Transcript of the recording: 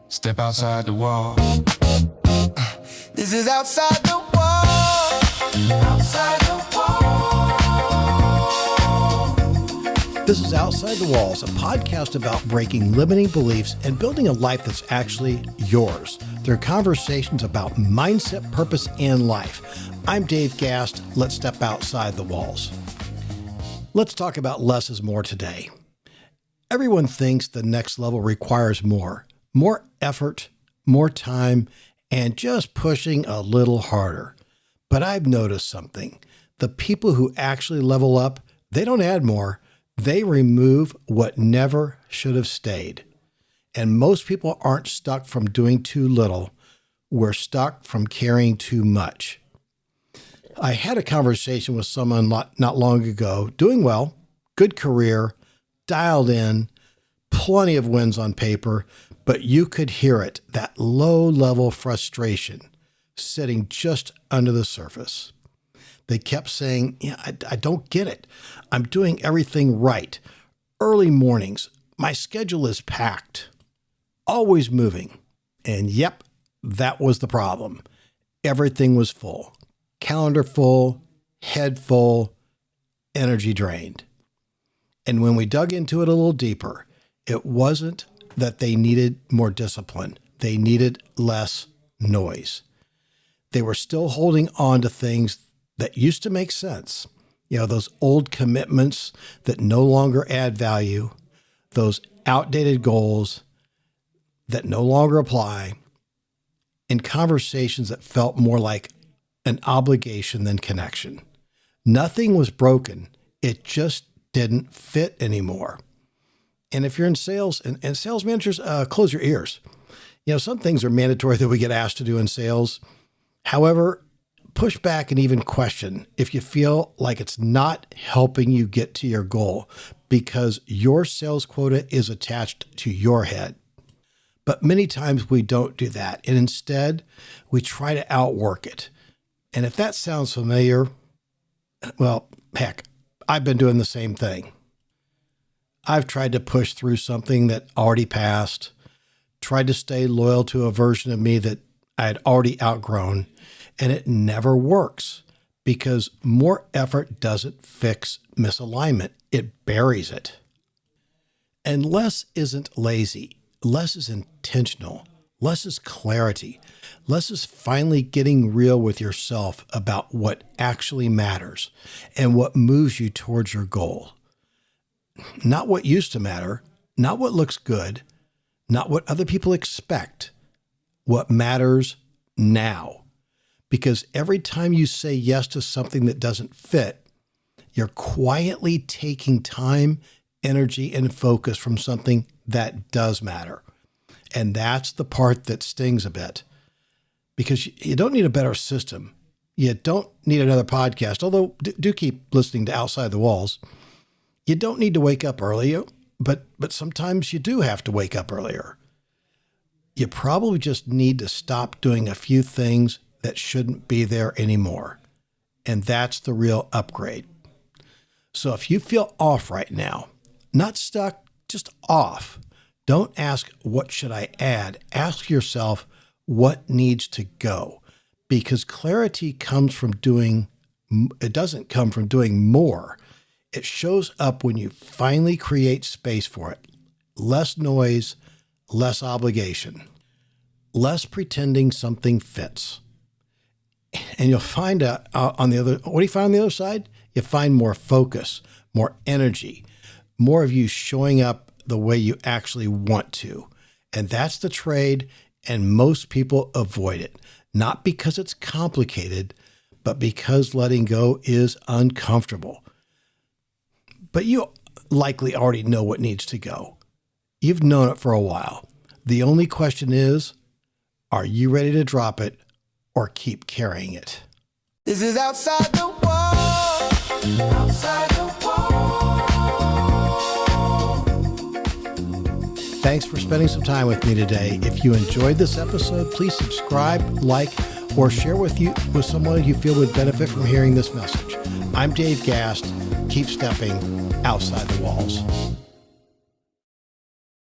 Step outside the wall. This is outside the wall. Outside the wall. This is Outside the Walls, a podcast about breaking limiting beliefs and building a life that's actually yours. There are conversations about mindset, purpose, and life. I'm Dave Gast. Let's step outside the walls. Let's talk about less is more today. Everyone thinks the next level requires more effort, more time, and just pushing a little harder. But I've noticed something. The people who actually level up, they don't add more. They remove what never should have stayed. And most people aren't stuck from doing too little. We're stuck from carrying too much. I had a conversation with someone not long ago, doing well, good career, dialed in, plenty of wins on paper, but you could hear it, that low-level frustration sitting just under the surface. They kept saying, I don't get it. I'm doing everything right. Early mornings, my schedule is packed, always moving. And yep, that was the problem. Everything was full. Calendar full, head full, energy drained. And when we dug into it a little deeper, it wasn't that they needed more discipline. They needed less noise. They were still holding on to things that used to make sense. Those old commitments that no longer add value, those outdated goals that no longer apply, and conversations that felt more like an obligation than connection. Nothing was broken. It just didn't fit anymore. And if you're in sales and sales managers, close your ears. Some things are mandatory that we get asked to do in sales. However, push back and even question if you feel like it's not helping you get to your goal because your sales quota is attached to your head. But many times we don't do that. And instead, we try to outwork it. And if that sounds familiar, well, heck, I've been doing the same thing. I've tried to push through something that already passed, tried to stay loyal to a version of me that I had already outgrown, and it never works because more effort doesn't fix misalignment. It buries it. And less isn't lazy. Less is intentional. Less is clarity. Less is finally getting real with yourself about what actually matters and what moves you towards your goal. Not what used to matter, not what looks good, not what other people expect, what matters now. Because every time you say yes to something that doesn't fit, you're quietly taking time, energy, and focus from something that does matter. And that's the part that stings a bit. Because you don't need a better system. You don't need another podcast, although do keep listening to Outside the Walls. You don't need to wake up earlier, but sometimes you do have to wake up earlier. You probably just need to stop doing a few things that shouldn't be there anymore. And that's the real upgrade. So if you feel off right now, not stuck, just off, don't ask, what should I add? Ask yourself, what needs to go? Because clarity comes from it doesn't come from doing more. It shows up when you finally create space for it. Less noise, less obligation, less pretending something fits. And you'll find what do you find on the other side? You find more focus, more energy, more of you showing up the way you actually want to. And that's the trade, and most people avoid it. Not because it's complicated, but because letting go is uncomfortable. But you likely already know what needs to go. You've known it for a while. The only question is, are you ready to drop it or keep carrying it? This is outside the wall. Outside the wall. Thanks for spending some time with me today. If you enjoyed this episode, please subscribe, like, or share with someone you feel would benefit from hearing this message. I'm Dave Gast. Keep stepping outside the walls.